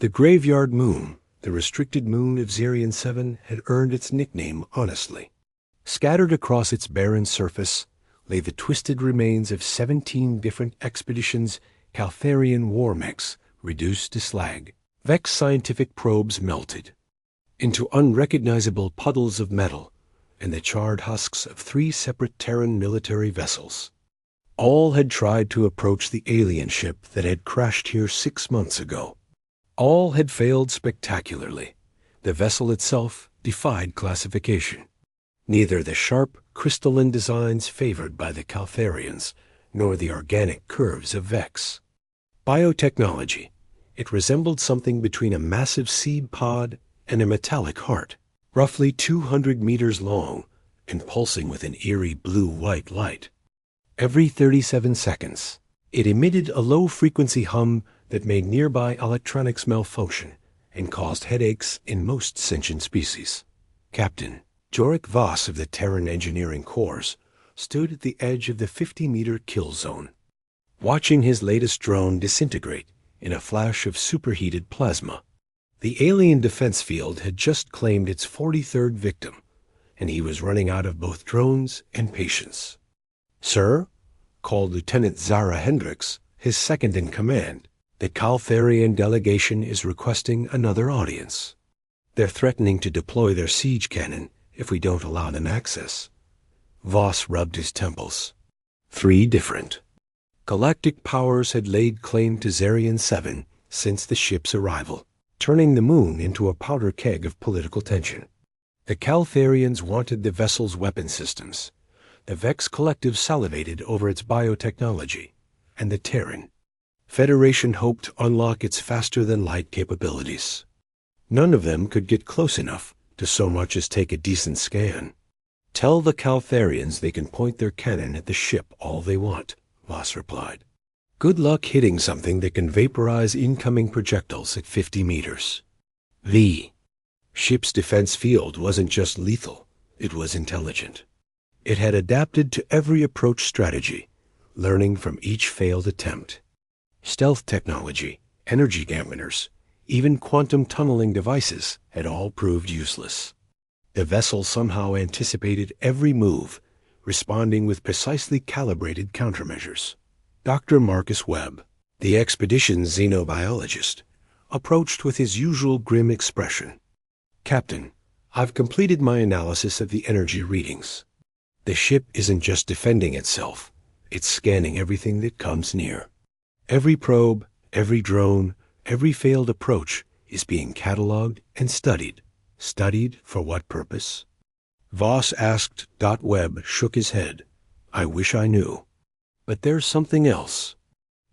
The graveyard moon, the restricted moon of Zarian 7, had earned its nickname honestly. Scattered across its barren surface lay the twisted remains of 17 different expeditions' Caltharian war mechs reduced to slag. Vex scientific probes melted into unrecognizable puddles of metal and the charred husks of 3 separate Terran military vessels. All had tried to approach the alien ship that had crashed here 6 months ago. All had failed spectacularly. The vessel itself defied classification. Neither the sharp, crystalline designs favored by the Caltharians nor the organic curves of Vex. Biotechnology, it resembled something between a massive seed pod and a metallic heart, roughly 200 meters long and pulsing with an eerie blue-white light. Every 37 seconds, it emitted a low-frequency hum that made nearby electronics malfunction and caused headaches in most sentient species. Captain Jorik Voss of the Terran Engineering Corps stood at the edge of the 50-meter kill zone, watching his latest drone disintegrate in a flash of superheated plasma. The alien defense field had just claimed its 43rd victim, and he was running out of both drones and patience. "Sir," called Lieutenant Zara Hendricks, his second in command, "the Caltharian delegation is requesting another audience. They're threatening to deploy their siege cannon if we don't allow them access." Voss rubbed his temples. 3 different galactic powers had laid claim to Zarian 7 since the ship's arrival, turning the moon into a powder keg of political tension. The Caltharians wanted the vessel's weapon systems. The Vex Collective salivated over its biotechnology, and the Terran Federation hoped to unlock its faster-than-light capabilities. None of them could get close enough to so much as take a decent scan. "Tell the Caltharians they can point their cannon at the ship all they want," Voss replied. "Good luck hitting something that can vaporize incoming projectiles at 50 meters. The ship's defense field wasn't just lethal, it was intelligent. It had adapted to every approach strategy, learning from each failed attempt. Stealth technology, energy dampeners, even quantum tunneling devices had all proved useless. The vessel somehow anticipated every move, responding with precisely calibrated countermeasures. Dr. Marcus Webb, the expedition's xenobiologist, approached with his usual grim expression. "Captain, I've completed my analysis of the energy readings. The ship isn't just defending itself, it's scanning everything that comes near. Every probe, every drone, every failed approach is being cataloged and studied. Studied for what purpose?" Voss asked. Webb shook his head. "I wish I knew. But there's something else.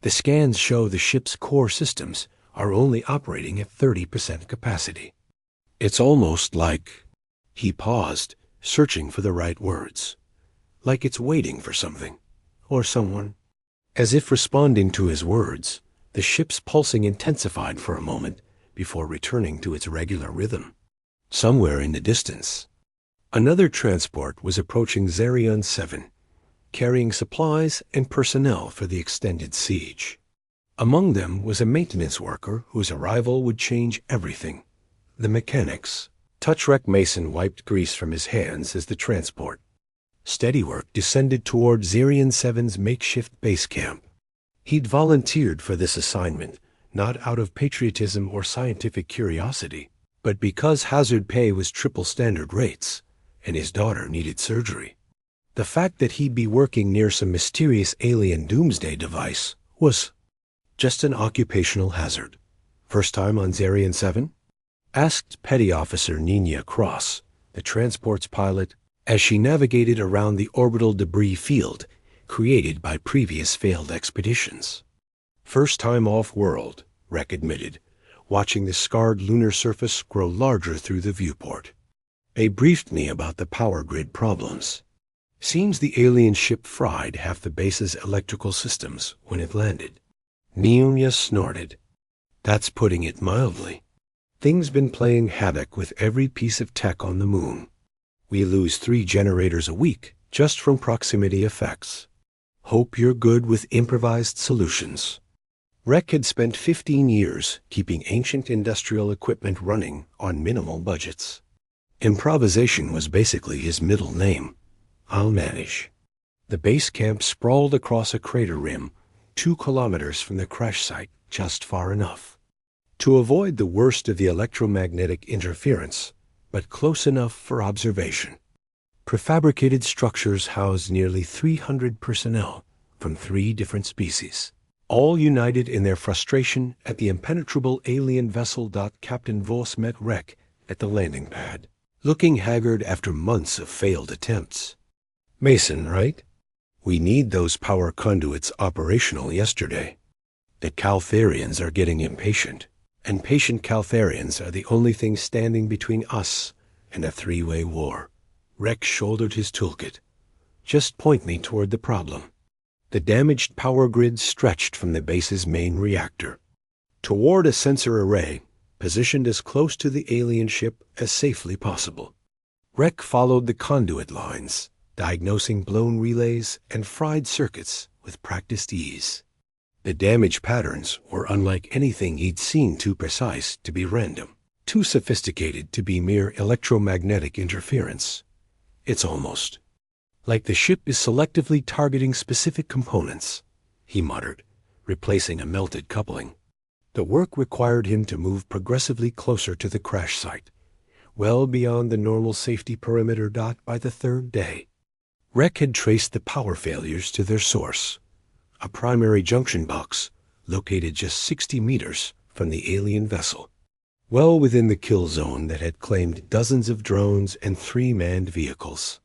The scans show the ship's core systems are only operating at 30% capacity. It's almost like—" He paused, searching for the right words. "Like it's waiting for something, or someone." As if responding to his words, the ship's pulsing intensified for a moment before returning to its regular rhythm. Somewhere in the distance, another transport was approaching Zarian 7, carrying supplies and personnel for the extended siege. Among them was a maintenance worker whose arrival would change everything. The mechanics. Touchwreck Mason wiped grease from his hands as the transport steady work descended toward Zarian 7's makeshift base camp. He'd volunteered for this assignment, not out of patriotism or scientific curiosity, but because hazard pay was triple standard rates, and his daughter needed surgery. The fact that he'd be working near some mysterious alien doomsday device was just an occupational hazard. "First time on Zarian 7? Asked Petty Officer Nina Cross, the transport's pilot, as she navigated around the orbital debris field created by previous failed expeditions. "First time off-world," Rek admitted, watching the scarred lunar surface grow larger through the viewport. "They briefed me about the power grid problems. Seems the alien ship fried half the base's electrical systems when it landed." Nina snorted. "That's putting it mildly. Things been playing havoc with every piece of tech on the moon. We lose 3 generators a week just from proximity effects. Hope you're good with improvised solutions." Rek had spent 15 years keeping ancient industrial equipment running on minimal budgets. Improvisation was basically his middle name. I'll manage. The base camp sprawled across a crater rim, 2 kilometers from the crash site, just far enough to avoid the worst of the electromagnetic interference, but close enough for observation. Prefabricated structures housed nearly 300 personnel from 3 different species, all united in their frustration at the impenetrable alien vessel. Captain Voss met Rek at the landing pad, looking haggard after months of failed attempts. Mason, right? We need those power conduits operational yesterday. The Caltharians are getting impatient, and patient Caltharians are the only thing standing between us and a 3-way war. Rek shouldered his toolkit. Just point me toward the problem. The damaged power grid stretched from the base's main reactor toward a sensor array positioned as close to the alien ship as safely possible. Rek followed the conduit lines, diagnosing blown relays and fried circuits with practiced ease. The damage patterns were unlike anything he'd seen, too precise to be random, too sophisticated to be mere electromagnetic interference. It's almost like the ship is selectively targeting specific components, he muttered, replacing a melted coupling. The work required him to move progressively closer to the crash site, well beyond the normal safety perimeter. By the 3rd day, Rek had traced the power failures to their source, a primary junction box located just 60 meters from the alien vessel, well within the kill zone that had claimed dozens of drones and 3 manned vehicles.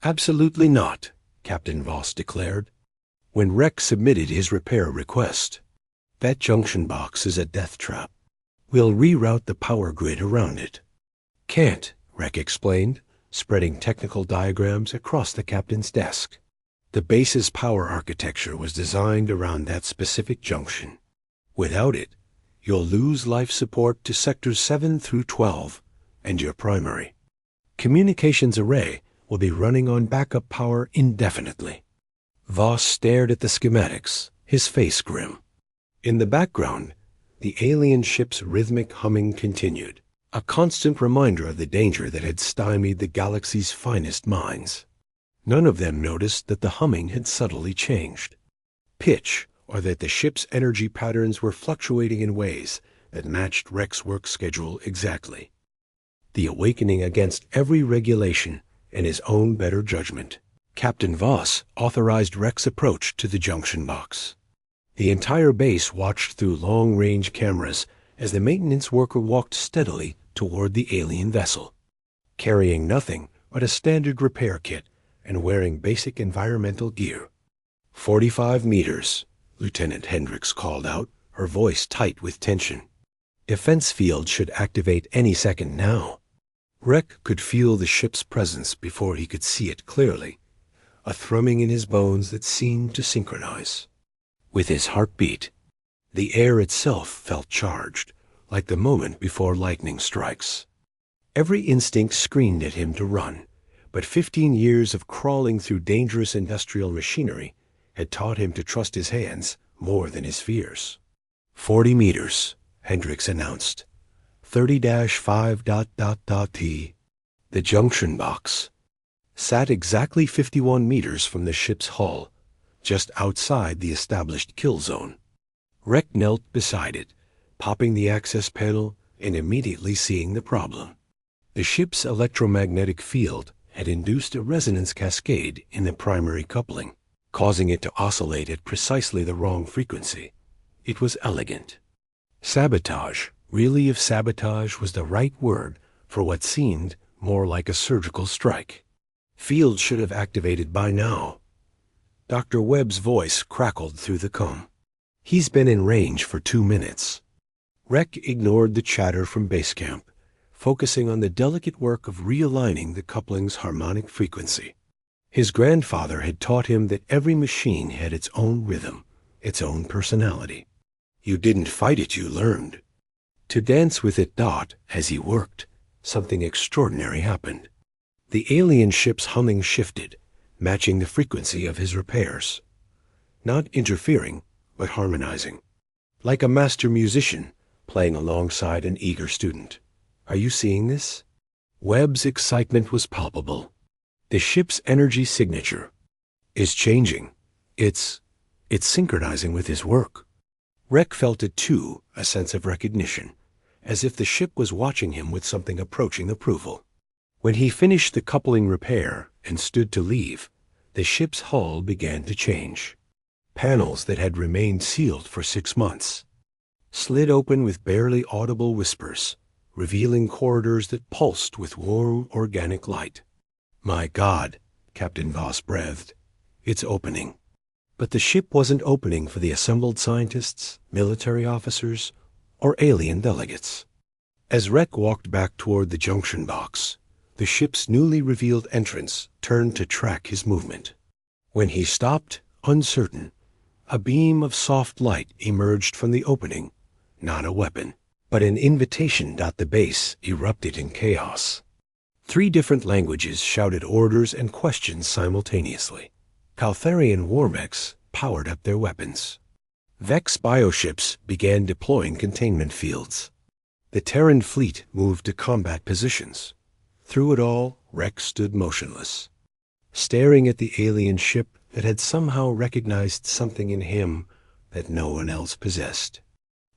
Absolutely not, Captain Voss declared, when Rek submitted his repair request. That junction box is a death trap. We'll reroute the power grid around it. Can't, Rek explained, spreading technical diagrams across the captain's desk. The base's power architecture was designed around that specific junction. Without it, you'll lose life support to sectors 7 through 12 and your primary communications array will be running on backup power indefinitely. Voss stared at the schematics, his face grim. In the background, the alien ship's rhythmic humming continued, a constant reminder of the danger that had stymied the galaxy's finest minds. None of them noticed that the humming had subtly changed pitch, or that the ship's energy patterns were fluctuating in ways that matched Rek's work schedule exactly. The awakening against every regulation and his own better judgment. Captain Voss authorized Rek's approach to the junction box. The entire base watched through long-range cameras as the maintenance worker walked steadily toward the alien vessel, carrying nothing but a standard repair kit and wearing basic environmental gear. 45 meters, Lieutenant Hendricks called out, her voice tight with tension. Defense field should activate any second now. Rek could feel the ship's presence before he could see it clearly, a thrumming in his bones that seemed to synchronize with his heartbeat. The air itself felt charged, like the moment before lightning strikes. Every instinct screamed at him to run, but 15 years of crawling through dangerous industrial machinery had taught him to trust his hands more than his fears. 40 meters, Hendricks announced. 30-5. The junction box sat exactly 51 meters from the ship's hull, just outside the established kill zone. Rek knelt beside it, popping the access panel and immediately seeing the problem. The ship's electromagnetic field had induced a resonance cascade in the primary coupling, causing it to oscillate at precisely the wrong frequency. It was elegant. Sabotage, really, if sabotage was the right word for what seemed more like a surgical strike. Field should have activated by now. Dr. Webb's voice crackled through the comb. He's been in range for 2 minutes. Rek ignored the chatter from base camp, focusing on the delicate work of realigning the coupling's harmonic frequency. His grandfather had taught him that every machine had its own rhythm, its own personality. You didn't fight it, you learned. To dance with it. As he worked, something extraordinary happened. The alien ship's humming shifted, matching the frequency of his repairs. Not interfering, but harmonizing. like a master musician playing alongside an eager student. Are you seeing this? Webb's excitement was palpable. The ship's energy signature is changing. It's synchronizing with his work. Rek felt it too, a sense of recognition, as if the ship was watching him with something approaching approval. When he finished the coupling repair and stood to leave, the ship's hull began to change. Panels that had remained sealed for 6 months slid open with barely audible whispers, revealing corridors that pulsed with warm organic light. "My God," Captain Voss breathed. "It's opening." But the ship wasn't opening for the assembled scientists, military officers, or alien delegates. As Rek walked back toward the junction box, the ship's newly revealed entrance turned to track his movement. When he stopped, uncertain, a beam of soft light emerged from the opening, not a weapon, but an invitation. The base erupted in chaos. 3 different languages shouted orders and questions simultaneously. Caltharian war mechs powered up their weapons. Vex bioships began deploying containment fields. The Terran fleet moved to combat positions. Through it all, Rex stood motionless, staring at the alien ship that had somehow recognized something in him that no one else possessed.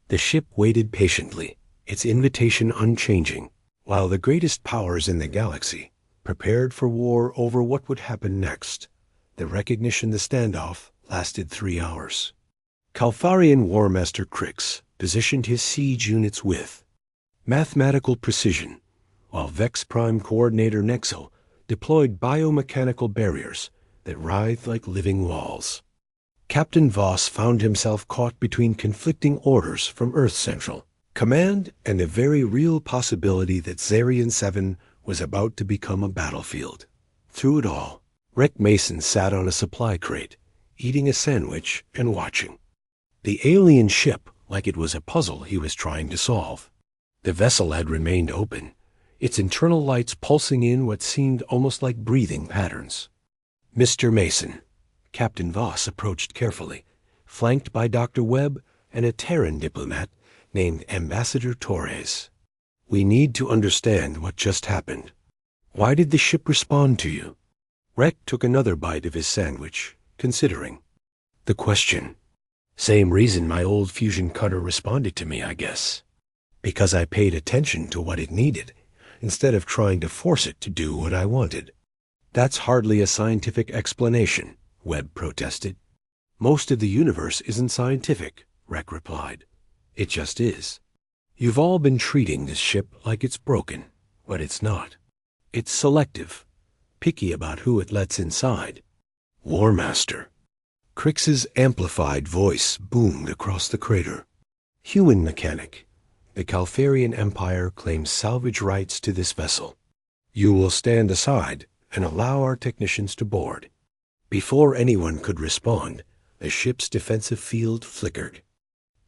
The ship waited patiently, its invitation unchanging, while the greatest powers in the galaxy prepared for war over what would happen next. The standoff lasted 3 hours. Caltharian War Master Crix positioned his siege units with mathematical precision, while Vex Prime Coordinator Nexel deployed biomechanical barriers that writhed like living walls. Captain Voss found himself caught between conflicting orders from Earth Central Command and the very real possibility that Zarian 7 was about to become a battlefield. Through it all, Rek Mason sat on a supply crate, eating a sandwich and watching the alien ship like it was a puzzle he was trying to solve. The vessel had remained open, its internal lights pulsing in what seemed almost like breathing patterns. "Mr. Mason," Captain Voss approached carefully, flanked by Dr. Webb and a Terran diplomat named Ambassador Torres. "We need to understand what just happened. Why did the ship respond to you?" Rek took another bite of his sandwich, considering the question. "Same reason my old fusion cutter responded to me, I guess. Because I paid attention to what it needed, instead of trying to force it to do what I wanted." "That's hardly a scientific explanation," Webb protested. "Most of the universe isn't scientific," Rek replied. "It just is. You've all been treating this ship like it's broken, but it's not. It's selective, picky about who it lets inside." "War Master." Crix's amplified voice boomed across the crater. "Human mechanic, the Caltharian Empire claims salvage rights to this vessel. You will stand aside and allow our technicians to board." Before anyone could respond, the ship's defensive field flickered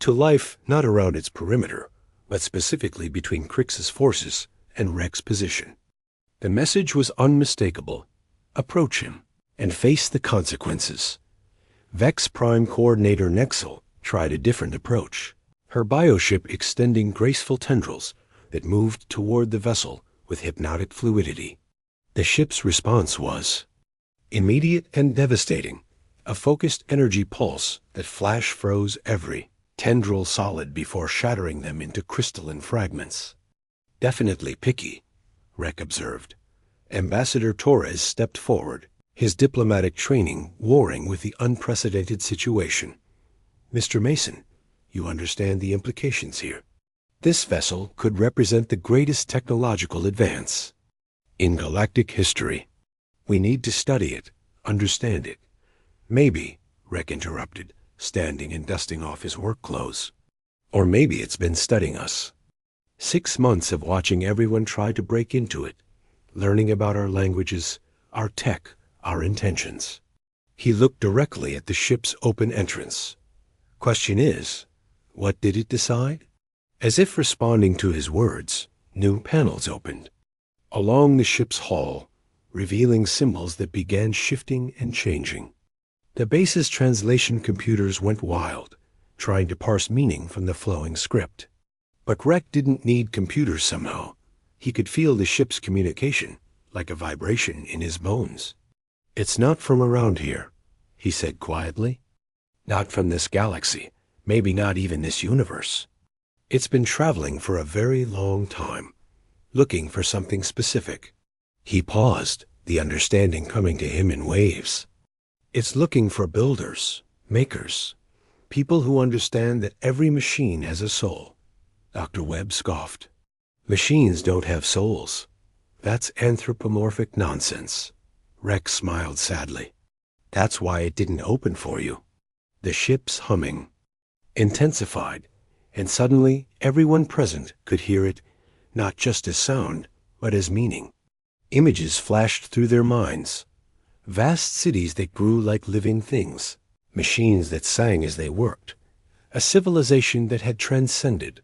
to life, not around its perimeter, but specifically between Crix's forces and Rek's position. The message was unmistakable. Approach him and face the consequences. Vex Prime Coordinator Nexel tried a different approach, her bioship extending graceful tendrils that moved toward the vessel with hypnotic fluidity. The ship's response was immediate and devastating, a focused energy pulse that flash froze every tendril solid before shattering them into crystalline fragments. "Definitely picky," Rek observed. Ambassador Torres stepped forward, his diplomatic training warring with the unprecedented situation. "Mr. Mason, you understand the implications here. This vessel could represent the greatest technological advance in galactic history. We need to study it, understand it." "Maybe," Rek interrupted, standing and dusting off his work clothes. "Or maybe it's been studying us. 6 months of watching everyone try to break into it, learning about our languages, our tech, our intentions." He looked directly at the ship's open entrance. "Question is, what did it decide?" As if responding to his words, new panels opened along the ship's hull, revealing symbols that began shifting and changing. The base's translation computers went wild, trying to parse meaning from the flowing script. But Rek didn't need computers somehow. He could feel the ship's communication, like a vibration in his bones. "It's not from around here," he said quietly. "Not from this galaxy, maybe not even this universe. It's been traveling for a very long time, looking for something specific." He paused, the understanding coming to him in waves. "It's looking for builders, makers, people who understand that every machine has a soul." Dr. Webb scoffed. "Machines don't have souls. That's anthropomorphic nonsense." Rex smiled sadly. "That's why it didn't open for you." The ship's humming intensified, and suddenly everyone present could hear it, not just as sound, but as meaning. Images flashed through their minds. Vast cities that grew like living things, machines that sang as they worked, a civilization that had transcended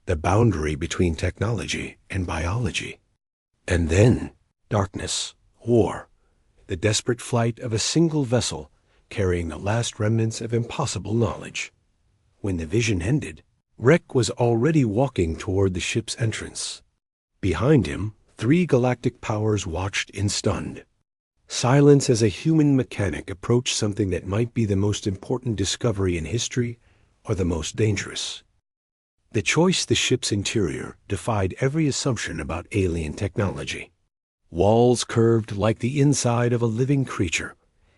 the boundary between technology and biology. And then, darkness, war, the desperate flight of a single vessel carrying the last remnants of impossible knowledge. When the vision ended, Rek was already walking toward the ship's entrance. Behind him, 3 galactic powers watched in stunned silence as a human mechanic approached something that might be the most important discovery in history or the most dangerous. The choice the ship's interior defied every assumption about alien technology. Walls curved like the inside of a living creature,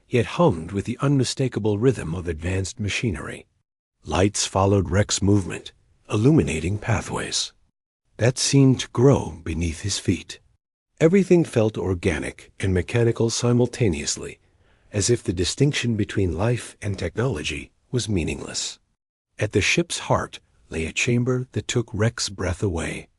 yet hummed with the unmistakable rhythm of advanced machinery. Lights followed Rek's movement, illuminating pathways that seemed to grow beneath his feet. Everything felt organic and mechanical simultaneously, as if the distinction between life and technology was meaningless. At the ship's heart lay a chamber that took Rek's breath away.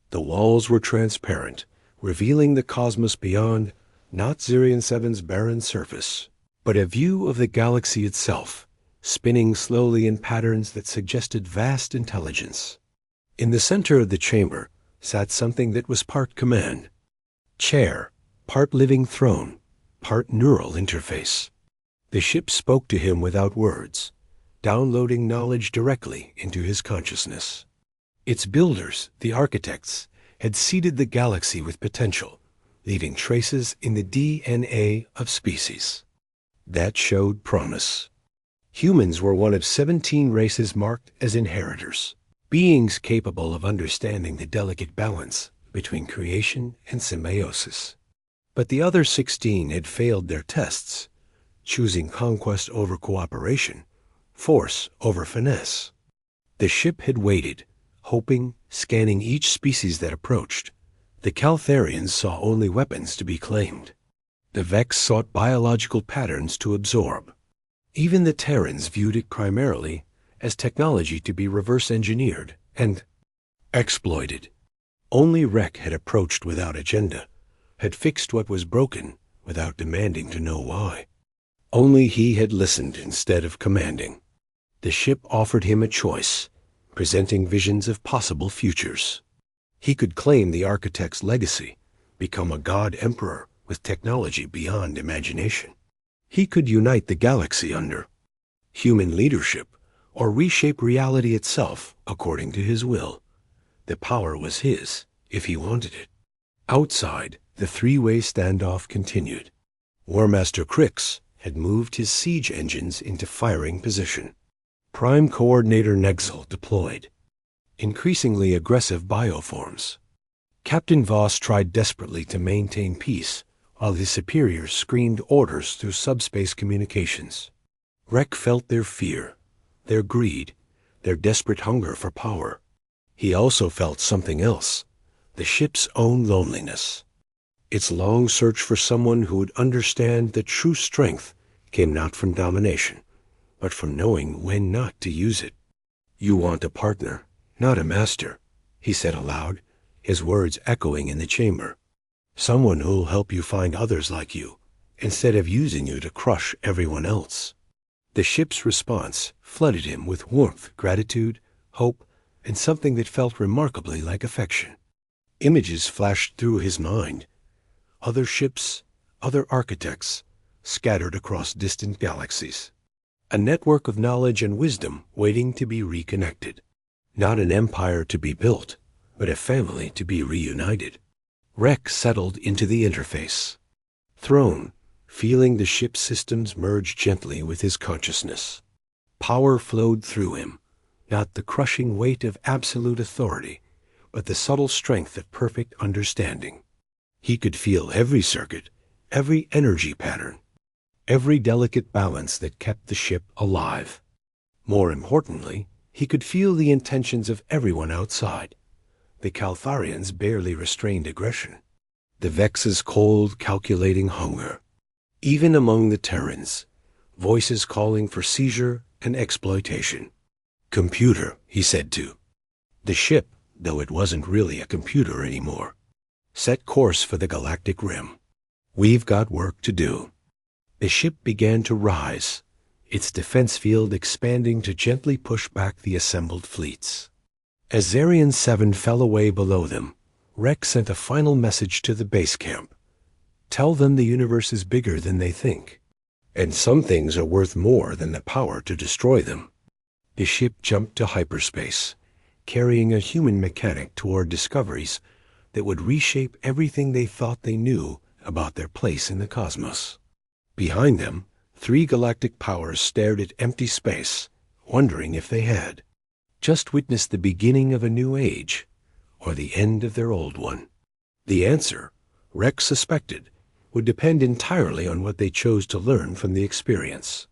The walls were transparent, revealing the cosmos beyond, not Zirion 7's barren surface, but a view of the galaxy itself, spinning slowly in patterns that suggested vast intelligence. In the center of the chamber sat something that was part command. Chair, part living throne, part neural interface. The ship spoke to him without words, downloading knowledge directly into his consciousness. Its builders, the architects, had seeded the galaxy with potential, leaving traces in the DNA of species. That showed promise. Humans were one of 17 races marked as inheritors, beings capable of understanding the delicate balance between creation and symbiosis. But the other 16 had failed their tests, choosing conquest over cooperation, force over finesse. The ship had waited, hoping, scanning each species that approached. The Caltharians saw only weapons to be claimed. The Vex sought biological patterns to absorb. Even the Terrans viewed it primarily as technology to be reverse-engineered and exploited. Only Rek had approached without agenda, had fixed what was broken without demanding to know why. Only he had listened instead of commanding. The ship offered him a choice, presenting visions of possible futures. He could claim the architect's legacy, become a god emperor with technology beyond imagination. He could unite the galaxy under human leadership or reshape reality itself according to his will. The power was his, if he wanted it. Outside, the 3-way standoff continued. War Master Crix had moved his siege engines into firing position. Prime Coordinator Nexel deployed. Increasingly aggressive bioforms. Captain Voss tried desperately to maintain peace, while his superiors screamed orders through subspace communications. Rek felt their fear, their greed, their desperate hunger for power. He also felt something else, the ship's own loneliness. Its long search for someone who would understand that true strength came not from domination, but from knowing when not to use it. "You want a partner, not a master," he said aloud, his words echoing in the chamber. "Someone who'll help you find others like you, instead of using you to crush everyone else." The ship's response flooded him with warmth, gratitude, hope, and something that felt remarkably like affection. Images flashed through his mind. Other ships, other architects, scattered across distant galaxies. A network of knowledge and wisdom waiting to be reconnected. Not an empire to be built, but a family to be reunited. Rex settled into the interface. Throne, feeling the ship's systems merge gently with his consciousness. Power flowed through him, not the crushing weight of absolute authority, but the subtle strength of perfect understanding. He could feel every circuit, every energy pattern, every delicate balance that kept the ship alive. More importantly, he could feel the intentions of everyone outside. The Caltharians barely restrained aggression. The Vex's cold, calculating hunger. Even among the Terrans, voices calling for seizure and exploitation. Computer, he said to. The ship, though it wasn't really a computer anymore, set course for the galactic rim. We've got work to do. The ship began to rise, its defense field expanding to gently push back the assembled fleets. As Zarian 7 fell away below them, Rex sent a final message to the base camp. Tell them the universe is bigger than they think, and some things are worth more than the power to destroy them. The ship jumped to hyperspace, carrying a human mechanic toward discoveries that would reshape everything they thought they knew about their place in the cosmos. Behind them, 3 galactic powers stared at empty space, wondering if they had just witnessed the beginning of a new age, or the end of their old one. The answer, Rex suspected, would depend entirely on what they chose to learn from the experience.